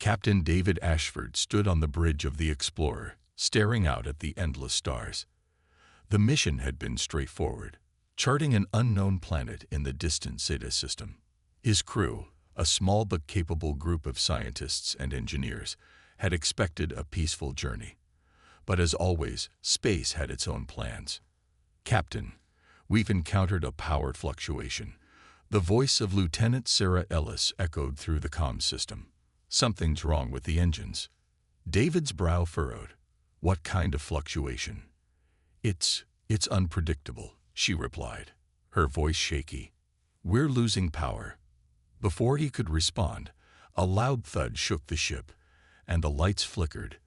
Captain David Ashford stood on the bridge of the Explorer, staring out at the endless stars. The mission had been straightforward, charting an unknown planet in the distant Zeta system. His crew, a small but capable group of scientists and engineers, had expected a peaceful journey. But as always, space had its own plans. "Captain, we've encountered a power fluctuation." The voice of Lieutenant Sarah Ellis echoed through the comm system. "Something's wrong with the engines." David's brow furrowed. "What kind of fluctuation?" It's unpredictable," she replied, her voice shaky. "We're losing power." Before he could respond, a loud thud shook the ship, and the lights flickered.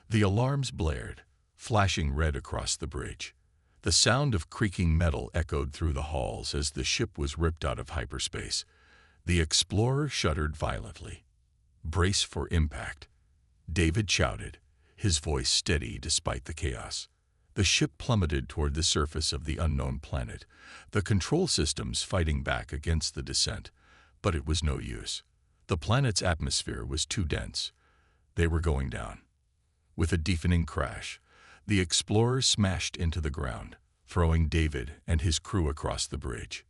The alarms blared, flashing red across the bridge. The sound of creaking metal echoed through the halls as the ship was ripped out of hyperspace. The Explorer shuddered violently. "Brace for impact," David shouted, his voice steady despite the chaos. The ship plummeted toward the surface of the unknown planet, the control systems fighting back against the descent, but it was no use. The planet's atmosphere was too dense. They were going down. With a deafening crash, the Explorer smashed into the ground, throwing David and his crew across the bridge.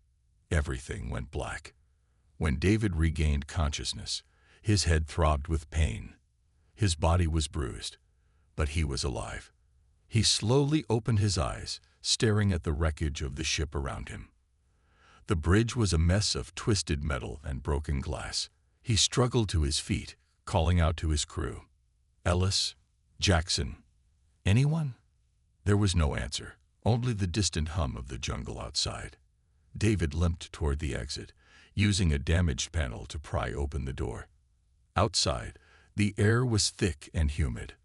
Everything went black. When David regained consciousness, his head throbbed with pain. His body was bruised, but he was alive. He slowly opened his eyes, staring at the wreckage of the ship around him. The bridge was a mess of twisted metal and broken glass. He struggled to his feet, calling out to his crew. "Ellis? Jackson? Anyone?" There was no answer, only the distant hum of the jungle outside. David limped toward the exit, using a damaged panel to pry open the door. Outside, the air was thick and humid.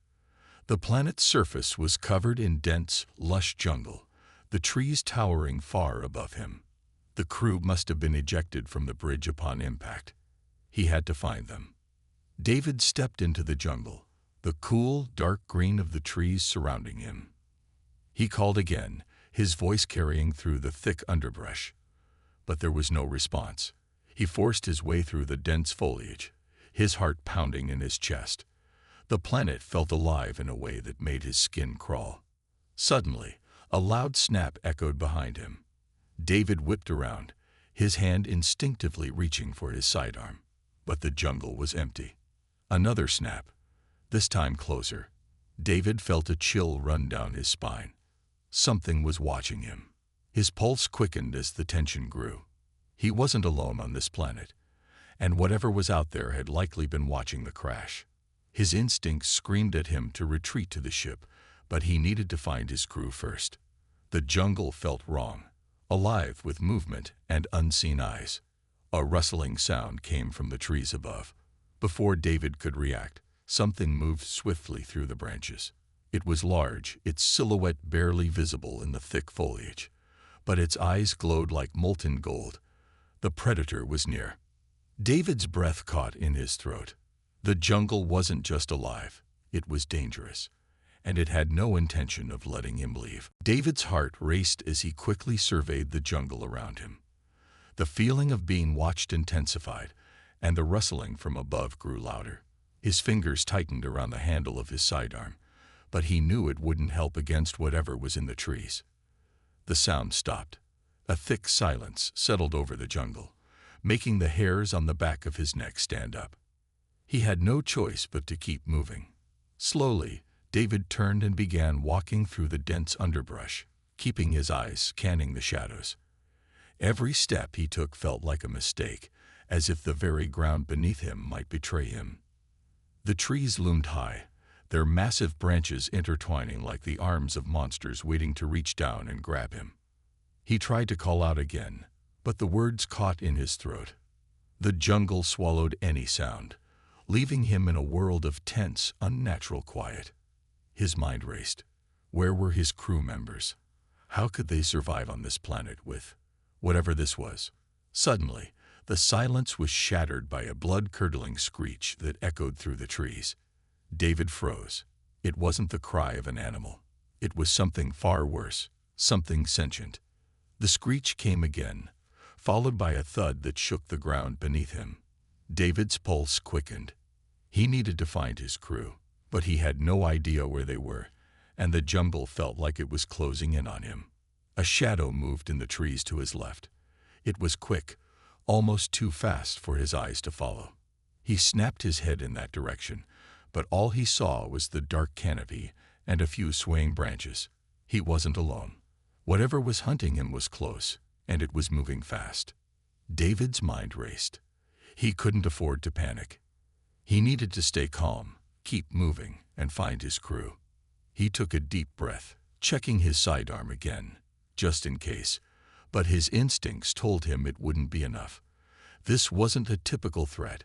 The planet's surface was covered in dense, lush jungle, the trees towering far above him. The crew must have been ejected from the bridge upon impact. He had to find them. David stepped into the jungle, the cool, dark green of the trees surrounding him. He called again, his voice carrying through the thick underbrush. But there was no response. He forced his way through the dense foliage, his heart pounding in his chest. The planet felt alive in a way that made his skin crawl. Suddenly, a loud snap echoed behind him. David whipped around, his hand instinctively reaching for his sidearm. But the jungle was empty. Another snap, this time closer. David felt a chill run down his spine. Something was watching him. His pulse quickened as the tension grew. He wasn't alone on this planet, and whatever was out there had likely been watching the crash. His instincts screamed at him to retreat to the ship, but he needed to find his crew first. The jungle felt wrong, alive with movement and unseen eyes. A rustling sound came from the trees above. Before David could react, something moved swiftly through the branches. It was large, its silhouette barely visible in the thick foliage, but its eyes glowed like molten gold. The predator was near. David's breath caught in his throat. The jungle wasn't just alive, it was dangerous, and it had no intention of letting him leave. David's heart raced as he quickly surveyed the jungle around him. The feeling of being watched intensified, and the rustling from above grew louder. His fingers tightened around the handle of his sidearm, but he knew it wouldn't help against whatever was in the trees. The sound stopped. A thick silence settled over the jungle, making the hairs on the back of his neck stand up. He had no choice but to keep moving. Slowly, David turned and began walking through the dense underbrush, keeping his eyes scanning the shadows. Every step he took felt like a mistake, as if the very ground beneath him might betray him. The trees loomed high, their massive branches intertwining like the arms of monsters waiting to reach down and grab him. He tried to call out again, but the words caught in his throat. The jungle swallowed any sound, leaving him in a world of tense, unnatural quiet. His mind raced. Where were his crew members? How could they survive on this planet with whatever this was? Suddenly, the silence was shattered by a blood-curdling screech that echoed through the trees. David froze. It wasn't the cry of an animal. It was something far worse, something sentient. The screech came again, followed by a thud that shook the ground beneath him. David's pulse quickened. He needed to find his crew, but he had no idea where they were, and the jungle felt like it was closing in on him. A shadow moved in the trees to his left. It was quick, almost too fast for his eyes to follow. He snapped his head in that direction, but all he saw was the dark canopy and a few swaying branches. He wasn't alone. Whatever was hunting him was close, and it was moving fast. David's mind raced. He couldn't afford to panic. He needed to stay calm, keep moving, and find his crew. He took a deep breath, checking his sidearm again, just in case, but his instincts told him it wouldn't be enough. This wasn't a typical threat.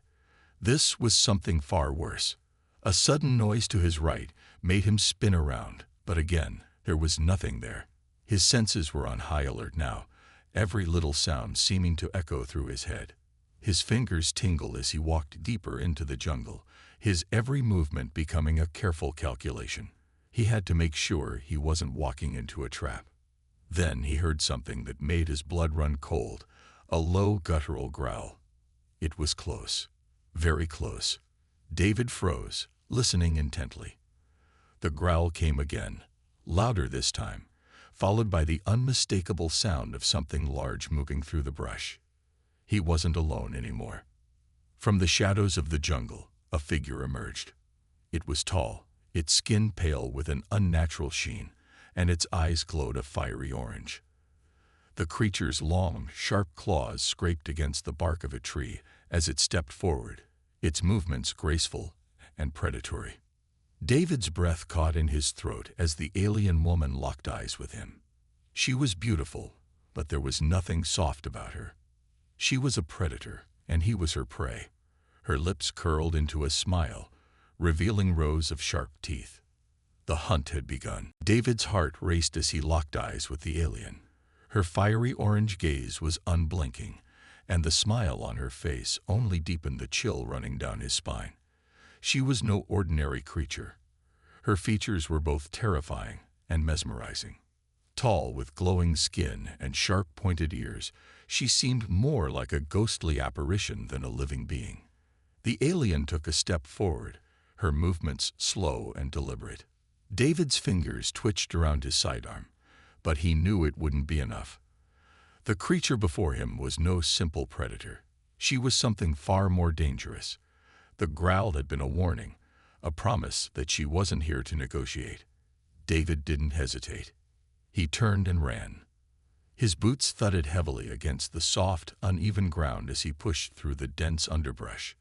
This was something far worse. A sudden noise to his right made him spin around, but again, there was nothing there. His senses were on high alert now, every little sound seeming to echo through his head. His fingers tingled as he walked deeper into the jungle, his every movement becoming a careful calculation. He had to make sure he wasn't walking into a trap. Then he heard something that made his blood run cold, a low guttural growl. It was close, very close. David froze, listening intently. The growl came again, louder this time, followed by the unmistakable sound of something large moving through the brush. He wasn't alone anymore. From the shadows of the jungle, a figure emerged. It was tall, its skin pale with an unnatural sheen, and its eyes glowed a fiery orange. The creature's long, sharp claws scraped against the bark of a tree as it stepped forward, its movements graceful and predatory. David's breath caught in his throat as the alien woman locked eyes with him. She was beautiful, but there was nothing soft about her. She was a predator, and he was her prey. Her lips curled into a smile, revealing rows of sharp teeth. The hunt had begun. David's heart raced as he locked eyes with the alien. Her fiery orange gaze was unblinking, and the smile on her face only deepened the chill running down his spine. She was no ordinary creature. Her features were both terrifying and mesmerizing. Tall, with glowing skin and sharp pointed ears, she seemed more like a ghostly apparition than a living being. The alien took a step forward, her movements slow and deliberate. David's fingers twitched around his sidearm, but he knew it wouldn't be enough. The creature before him was no simple predator. She was something far more dangerous. The growl had been a warning, a promise that she wasn't here to negotiate. David didn't hesitate. He turned and ran. His boots thudded heavily against the soft, uneven ground as he pushed through the dense underbrush.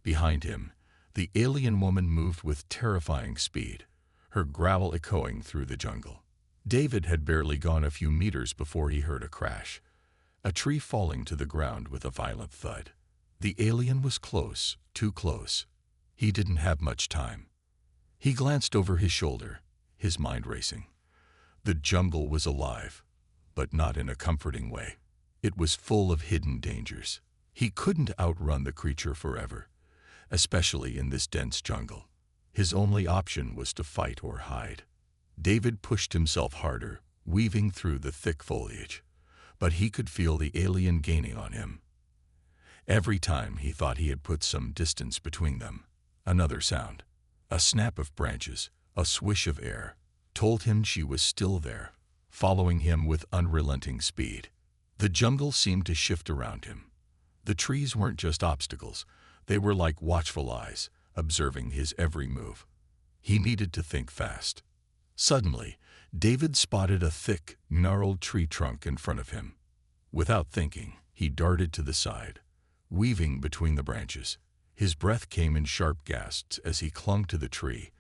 Behind him, the alien woman moved with terrifying speed, her growl echoing through the jungle. David had barely gone a few meters before he heard a crash, a tree falling to the ground with a violent thud. The alien was close, too close. He didn't have much time. He glanced over his shoulder, his mind racing. The jungle was alive, but not in a comforting way. It was full of hidden dangers. He couldn't outrun the creature forever, especially in this dense jungle. His only option was to fight or hide. David pushed himself harder, weaving through the thick foliage, but he could feel the alien gaining on him. Every time he thought he had put some distance between them, another sound, a snap of branches, a swish of air, told him she was still there, following him with unrelenting speed. The jungle seemed to shift around him. The trees weren't just obstacles, they were like watchful eyes, observing his every move. He needed to think fast. Suddenly, David spotted a thick, gnarled tree trunk in front of him. Without thinking, he darted to the side, weaving between the branches. His breath came in sharp gasps as he clung to the tree,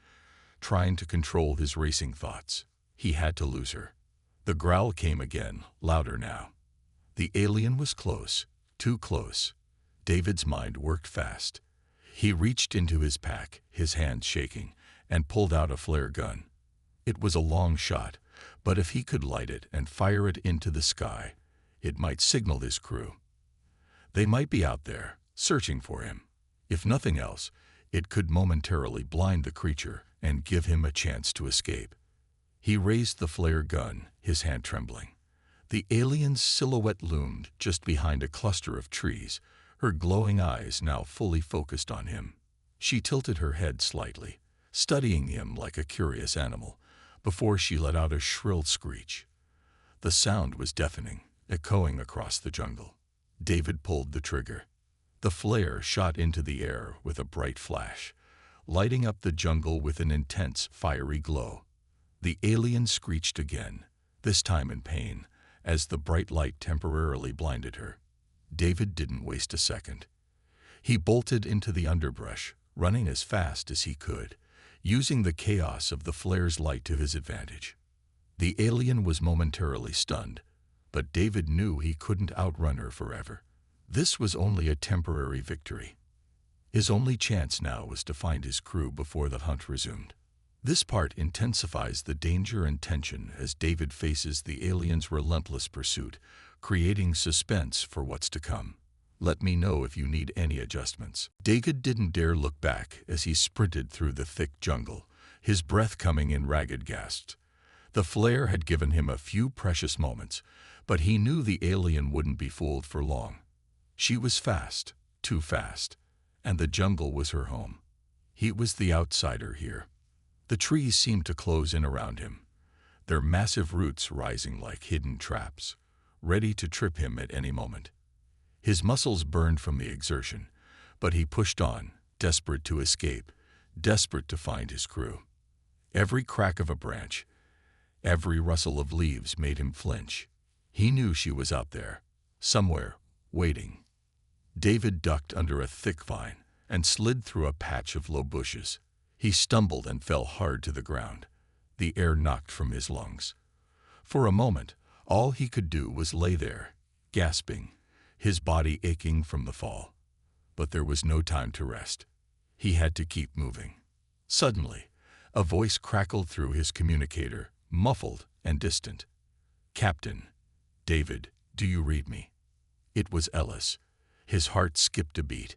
trying to control his racing thoughts. He had to lose her. The growl came again, louder now. The alien was close, too close. David's mind worked fast. He reached into his pack, his hands shaking, and pulled out a flare gun. It was a long shot, but if he could light it and fire it into the sky, it might signal his crew. They might be out there, searching for him. If nothing else, it could momentarily blind the creature and give him a chance to escape. He raised the flare gun, his hand trembling. The alien's silhouette loomed just behind a cluster of trees, her glowing eyes now fully focused on him. She tilted her head slightly, studying him like a curious animal, before she let out a shrill screech. The sound was deafening, echoing across the jungle. David pulled the trigger. The flare shot into the air with a bright flash, lighting up the jungle with an intense, fiery glow. The alien screeched again, this time in pain, as the bright light temporarily blinded her. David didn't waste a second. He bolted into the underbrush, running as fast as he could, using the chaos of the flare's light to his advantage. The alien was momentarily stunned, but David knew he couldn't outrun her forever. This was only a temporary victory. His only chance now was to find his crew before the hunt resumed. This part intensifies the danger and tension as David faces the alien's relentless pursuit, creating suspense for what's to come. Let me know if you need any adjustments. David didn't dare look back as he sprinted through the thick jungle, his breath coming in ragged gasps. The flare had given him a few precious moments, but he knew the alien wouldn't be fooled for long. She was fast, too fast, and the jungle was her home. He was the outsider here. The trees seemed to close in around him, their massive roots rising like hidden traps, ready to trip him at any moment. His muscles burned from the exertion, but he pushed on, desperate to escape, desperate to find his crew. Every crack of a branch, every rustle of leaves made him flinch. He knew she was out there, somewhere, waiting. David ducked under a thick vine and slid through a patch of low bushes. He stumbled and fell hard to the ground, the air knocked from his lungs. For a moment, all he could do was lay there, gasping, his body aching from the fall. But there was no time to rest. He had to keep moving. Suddenly, a voice crackled through his communicator, muffled and distant. "Captain, David, do you read me?" It was Ellis. His heart skipped a beat.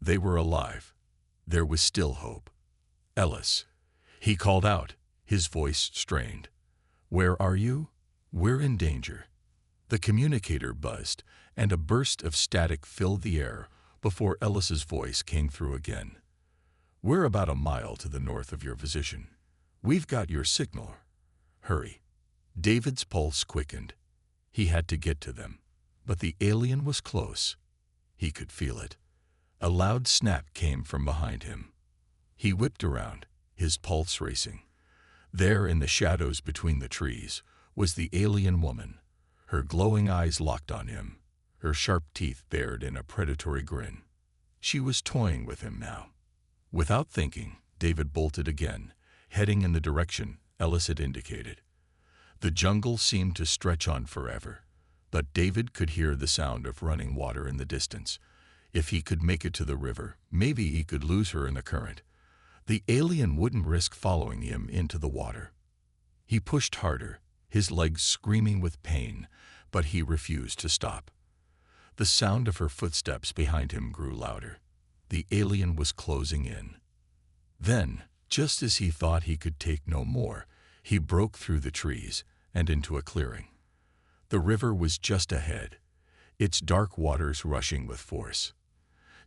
They were alive. There was still hope. "Ellis," he called out, his voice strained. "Where are you? We're in danger." The communicator buzzed, and a burst of static filled the air before Ellis's voice came through again. "We're about a mile to the north of your position. We've got your signal. Hurry." David's pulse quickened. He had to get to them, but the alien was close. He could feel it. A loud snap came from behind him. He whipped around, his pulse racing. There, in the shadows between the trees, was the alien woman, her glowing eyes locked on him, her sharp teeth bared in a predatory grin. She was toying with him now. Without thinking, David bolted again, heading in the direction Ellis had indicated. The jungle seemed to stretch on forever, but David could hear the sound of running water in the distance. If he could make it to the river, maybe he could lose her in the current. The alien wouldn't risk following him into the water. He pushed harder, his legs screaming with pain, but he refused to stop. The sound of her footsteps behind him grew louder. The alien was closing in. Then, just as he thought he could take no more, he broke through the trees and into a clearing. The river was just ahead, its dark waters rushing with force.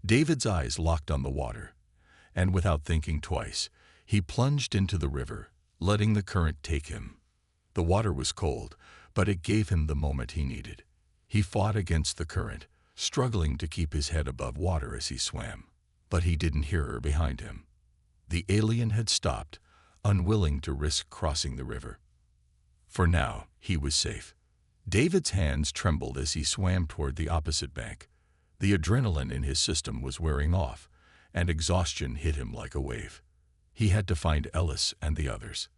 David's eyes locked on the water, and without thinking twice, he plunged into the river, letting the current take him. The water was cold, but it gave him the moment he needed. He fought against the current, struggling to keep his head above water as he swam. But he didn't hear her behind him. The alien had stopped, unwilling to risk crossing the river. For now, he was safe. David's hands trembled as he swam toward the opposite bank. The adrenaline in his system was wearing off, and exhaustion hit him like a wave. He had to find Ellis and the others.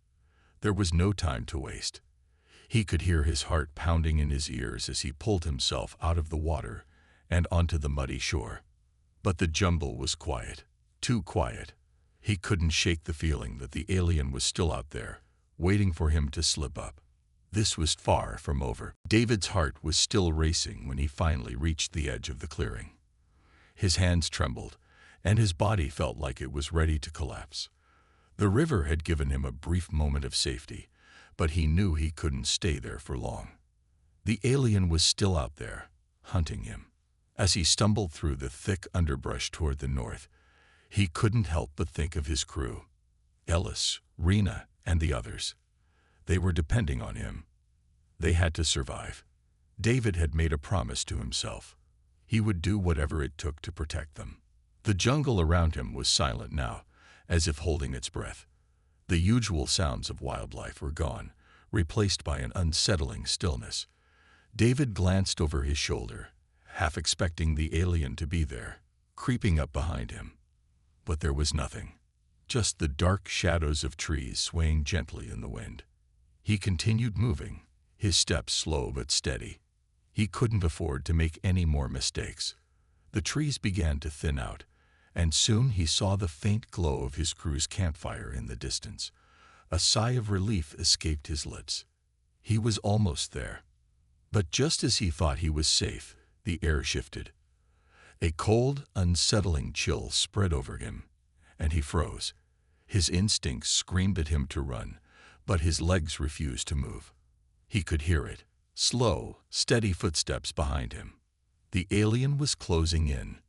There was no time to waste. He could hear his heart pounding in his ears as he pulled himself out of the water and onto the muddy shore. But the jungle was quiet, too quiet. He couldn't shake the feeling that the alien was still out there, waiting for him to slip up. This was far from over. David's heart was still racing when he finally reached the edge of the clearing. His hands trembled, and his body felt like it was ready to collapse. The river had given him a brief moment of safety, but he knew he couldn't stay there for long. The alien was still out there, hunting him. As he stumbled through the thick underbrush toward the north, He couldn't help but think of his crew. Ellis, Rena, and the others. They were depending on him. They had to survive. David had made a promise to himself. He would do whatever it took to protect them. The jungle around him was silent now, as if holding its breath. The usual sounds of wildlife were gone, replaced by an unsettling stillness. David glanced over his shoulder, half expecting the alien to be there, creeping up behind him. But there was nothing. Just the dark shadows of trees swaying gently in the wind. He continued moving, his steps slow but steady. He couldn't afford to make any more mistakes. The trees began to thin out, and soon he saw the faint glow of his crew's campfire in the distance. A sigh of relief escaped his lips. He was almost there. But just as he thought he was safe, the air shifted. A cold, unsettling chill spread over him, and he froze. His instincts screamed at him to run, but his legs refused to move. He could hear it, slow, steady footsteps behind him. The alien was closing in.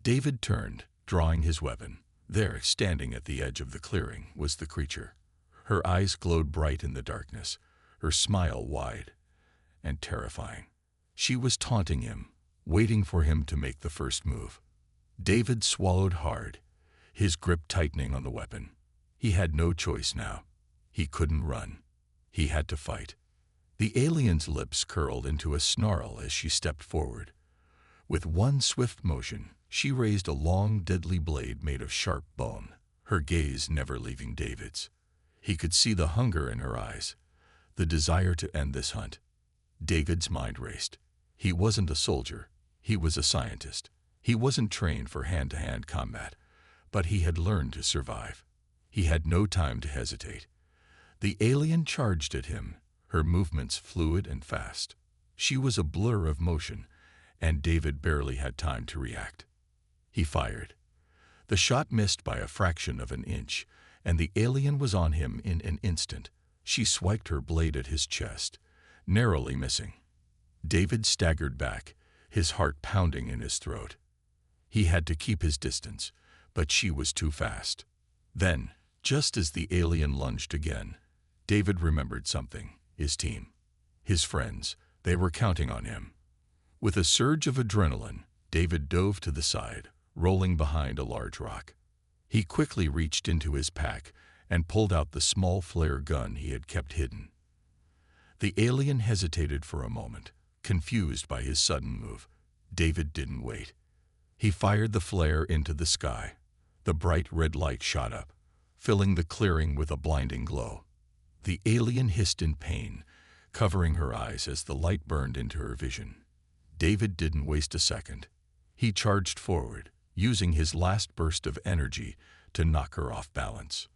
David turned, drawing his weapon. There, standing at the edge of the clearing, was the creature. Her eyes glowed bright in the darkness, her smile wide and terrifying. She was taunting him, waiting for him to make the first move. David swallowed hard, his grip tightening on the weapon. He had no choice now. He couldn't run. He had to fight. The alien's lips curled into a snarl as she stepped forward. With one swift motion, she raised a long, deadly blade made of sharp bone, her gaze never leaving David's. He could see the hunger in her eyes, the desire to end this hunt. David's mind raced. He wasn't a soldier. He was a scientist. He wasn't trained for hand-to-hand combat, but he had learned to survive. He had no time to hesitate. The alien charged at him, her movements fluid and fast. She was a blur of motion, and David barely had time to react. He fired. The shot missed by a fraction of an inch, and the alien was on him in an instant. She swiped her blade at his chest, narrowly missing. David staggered back, his heart pounding in his throat. He had to keep his distance, but she was too fast. Then, just as the alien lunged again, David remembered something. His team. His friends. They were counting on him. With a surge of adrenaline, David dove to the side, rolling behind a large rock. He quickly reached into his pack and pulled out the small flare gun he had kept hidden. The alien hesitated for a moment, confused by his sudden move. David didn't wait. He fired the flare into the sky. The bright red light shot up, filling the clearing with a blinding glow. The alien hissed in pain, covering her eyes as the light burned into her vision. David didn't waste a second. He charged forward, using his last burst of energy to knock her off balance.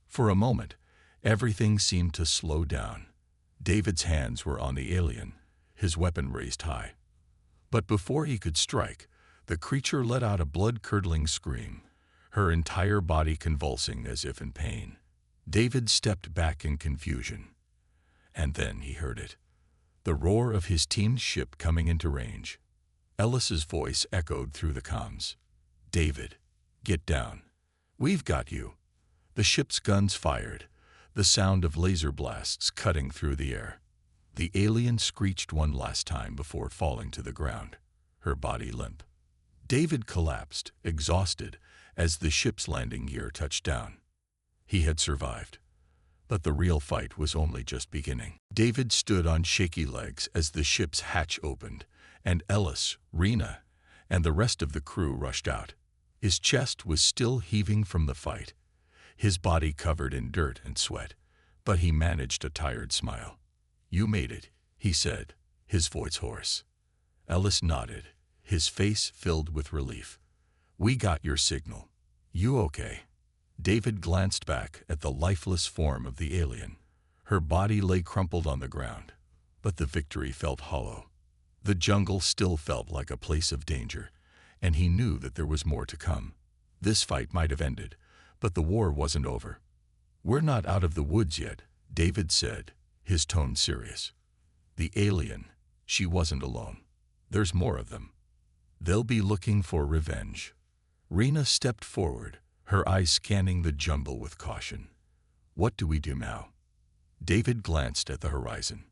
For a moment, everything seemed to slow down. David's hands were on the alien, his weapon raised high. But before he could strike, the creature let out a blood-curdling scream, her entire body convulsing as if in pain. David stepped back in confusion. And then he heard it. The roar of his team's ship coming into range. Ellis's voice echoed through the comms. "David, get down. We've got you." The ship's guns fired, the sound of laser blasts cutting through the air. The alien screeched one last time before falling to the ground, her body limp. David collapsed, exhausted, as the ship's landing gear touched down. He had survived. But the real fight was only just beginning. David stood on shaky legs as the ship's hatch opened, and Ellis, Rena, and the rest of the crew rushed out. His chest was still heaving from the fight, his body covered in dirt and sweat, but he managed a tired smile. "You made it," he said, his voice hoarse. Ellis nodded, his face filled with relief. "We got your signal. You okay?" David glanced back at the lifeless form of the alien. Her body lay crumpled on the ground, but the victory felt hollow. The jungle still felt like a place of danger, and he knew that there was more to come. This fight might have ended, but the war wasn't over. "We're not out of the woods yet," David said, his tone serious. "The alien, she wasn't alone. There's more of them. They'll be looking for revenge." Rena stepped forward, her eyes scanning the jungle with caution. What do we do now? David glanced at the horizon.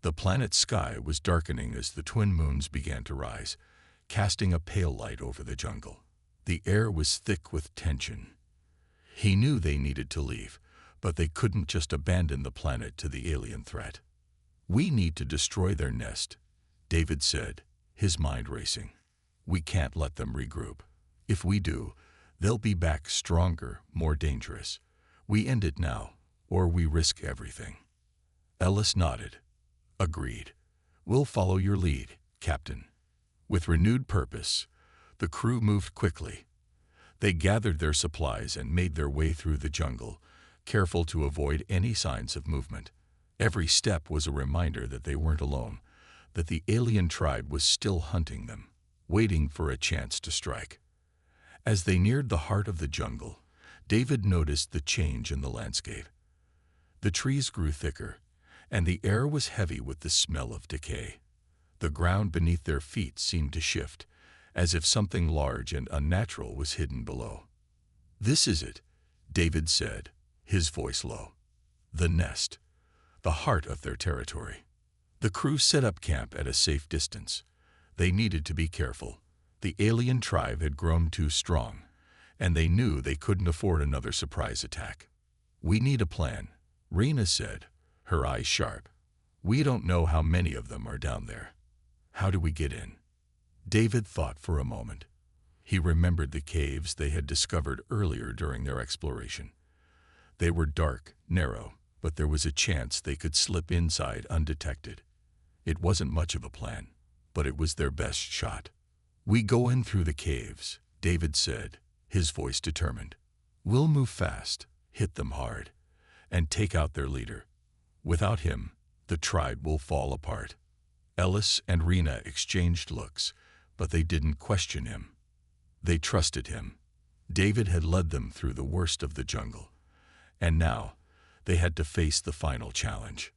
The planet's sky was darkening as the twin moons began to rise, casting a pale light over the jungle. The air was thick with tension. He knew they needed to leave, but they couldn't just abandon the planet to the alien threat. We need to destroy their nest, David said, his mind racing. We can't let them regroup. If we do, they'll be back stronger, more dangerous. We end it now, or we risk everything. Ellis nodded. Agreed. We'll follow your lead, Captain. With renewed purpose, the crew moved quickly. They gathered their supplies and made their way through the jungle, careful to avoid any signs of movement. Every step was a reminder that they weren't alone, that the alien tribe was still hunting them, waiting for a chance to strike. As they neared the heart of the jungle, David noticed the change in the landscape. The trees grew thicker, and the air was heavy with the smell of decay. The ground beneath their feet seemed to shift, as if something large and unnatural was hidden below. This is it, David said, his voice low. The nest, the heart of their territory. The crew set up camp at a safe distance. They needed to be careful. The alien tribe had grown too strong, and they knew they couldn't afford another surprise attack. We need a plan, Rena said, her eyes sharp. We don't know how many of them are down there. How do we get in? David thought for a moment. He remembered the caves they had discovered earlier during their exploration. They were dark, narrow, but there was a chance they could slip inside undetected. It wasn't much of a plan, but it was their best shot. We go in through the caves, David said, his voice determined. We'll move fast, hit them hard, and take out their leader. Without him, the tribe will fall apart. Ellis and Rena exchanged looks, but they didn't question him. They trusted him. David had led them through the worst of the jungle, and now they had to face the final challenge.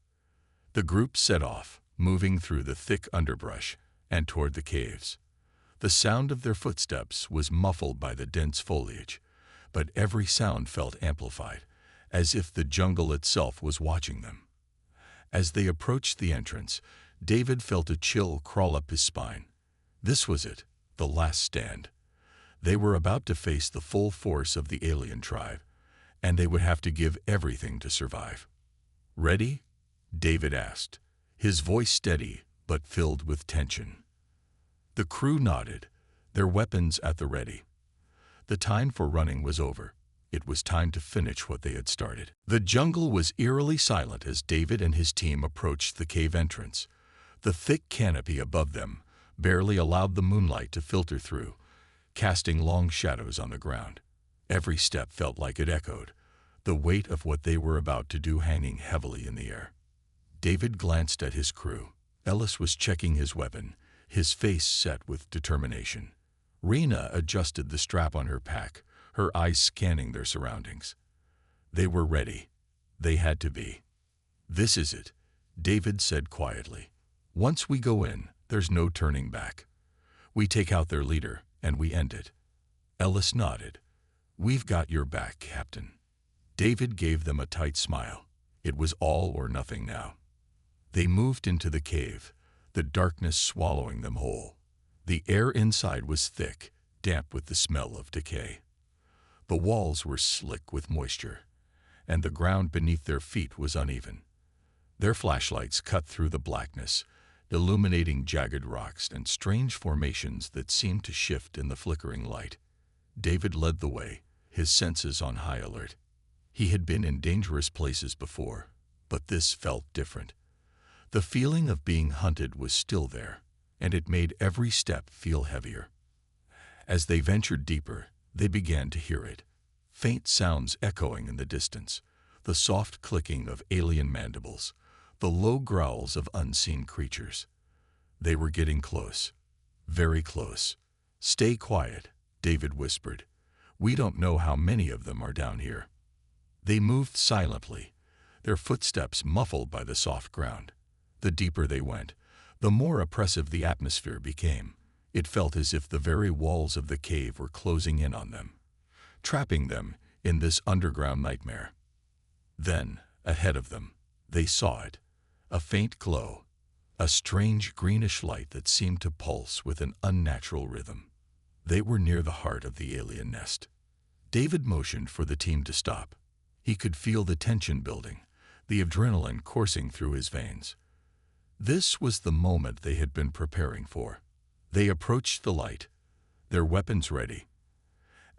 The group set off, moving through the thick underbrush and toward the caves. The sound of their footsteps was muffled by the dense foliage, but every sound felt amplified, as if the jungle itself was watching them. As they approached the entrance, David felt a chill crawl up his spine. This was it, the last stand. They were about to face the full force of the alien tribe, and they would have to give everything to survive. Ready? David asked, his voice steady but filled with tension. The crew nodded, their weapons at the ready. The time for running was over. It was time to finish what they had started. The jungle was eerily silent as David and his team approached the cave entrance. The thick canopy above them barely allowed the moonlight to filter through, casting long shadows on the ground. Every step felt like it echoed, the weight of what they were about to do hanging heavily in the air. David glanced at his crew. Ellis was checking his weapon, his face set with determination. Rena adjusted the strap on her pack, her eyes scanning their surroundings. They were ready. They had to be. This is it, David said quietly. Once we go in, there's no turning back. We take out their leader, and we end it. Ellis nodded. We've got your back, Captain. David gave them a tight smile. It was all or nothing now. They moved into the cave, the darkness swallowing them whole. The air inside was thick, damp with the smell of decay. The walls were slick with moisture, and the ground beneath their feet was uneven. Their flashlights cut through the blackness, illuminating jagged rocks and strange formations that seemed to shift in the flickering light. David led the way, his senses on high alert. He had been in dangerous places before, but this felt different. The feeling of being hunted was still there, and it made every step feel heavier. As they ventured deeper, they began to hear it. Faint sounds echoing in the distance, the soft clicking of alien mandibles, the low growls of unseen creatures. They were getting close, very close. Stay quiet, David whispered. We don't know how many of them are down here. They moved silently, their footsteps muffled by the soft ground. The deeper they went, the more oppressive the atmosphere became. It felt as if the very walls of the cave were closing in on them. trapping them in this underground nightmare. Then, ahead of them, they saw it, a faint glow, a strange greenish light that seemed to pulse with an unnatural rhythm. They were near the heart of the alien nest. David motioned for the team to stop. He could feel the tension building, the adrenaline coursing through his veins. This was the moment they had been preparing for. They approached the light, their weapons ready.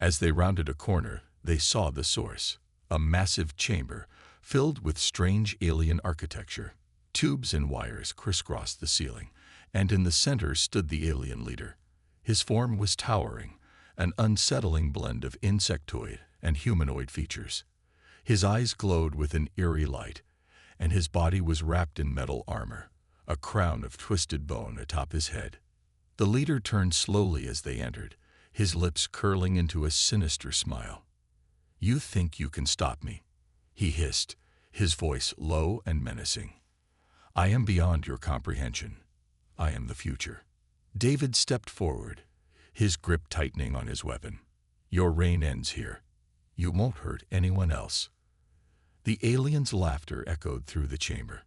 As they rounded a corner, they saw the source, a massive chamber filled with strange alien architecture. Tubes and wires crisscrossed the ceiling, and in the center stood the alien leader. His form was towering, an unsettling blend of insectoid and humanoid features. His eyes glowed with an eerie light, and his body was wrapped in metal armor, a crown of twisted bone atop his head. The leader turned slowly as they entered, his lips curling into a sinister smile. "You think you can stop me?" he hissed, his voice low and menacing. "I am beyond your comprehension. I am the future." David stepped forward, his grip tightening on his weapon. "Your reign ends here. You won't hurt anyone else." The alien's laughter echoed through the chamber.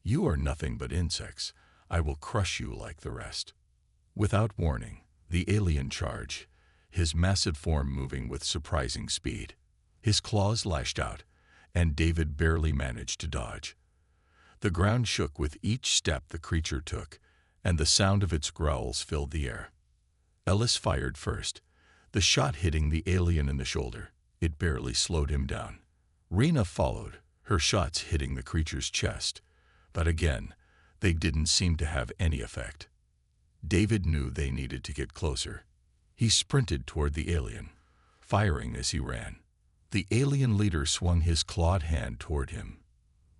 "You are nothing but insects. I will crush you like the rest." Without warning, the alien charged, his massive form moving with surprising speed. His claws lashed out, and David barely managed to dodge. The ground shook with each step the creature took, and the sound of its growls filled the air. Ellis fired first, the shot hitting the alien in the shoulder. It barely slowed him down. Rena followed, her shots hitting the creature's chest, but again, they didn't seem to have any effect. David knew they needed to get closer. He sprinted toward the alien, firing as he ran. The alien leader swung his clawed hand toward him,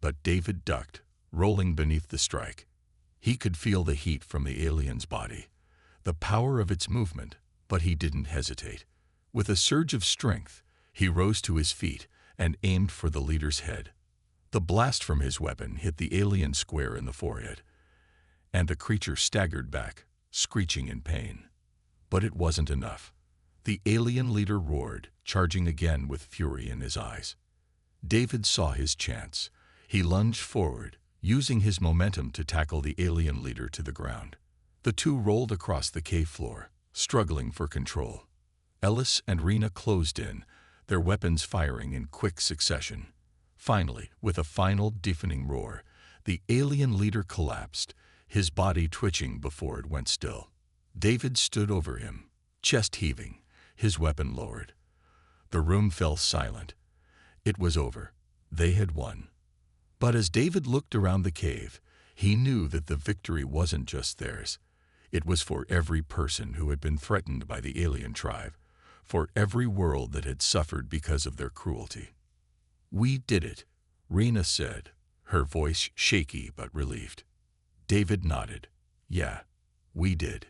but David ducked, rolling beneath the strike. He could feel the heat from the alien's body, the power of its movement, but he didn't hesitate. With a surge of strength, he rose to his feet and aimed for the leader's head. The blast from his weapon hit the alien square in the forehead, and the creature staggered back, screeching in pain. But it wasn't enough. The alien leader roared, charging again with fury in his eyes. David saw his chance. He lunged forward, using his momentum to tackle the alien leader to the ground. The two rolled across the cave floor, struggling for control. Ellis and Rena closed in, their weapons firing in quick succession. Finally, with a final deafening roar, the alien leader collapsed, his body twitching before it went still. David stood over him, chest heaving, his weapon lowered. The room fell silent. It was over. They had won. But as David looked around the cave, he knew that the victory wasn't just theirs. It was for every person who had been threatened by the alien tribe, for every world that had suffered because of their cruelty. "We did it," Rena said, her voice shaky but relieved. David nodded. "Yeah, we did."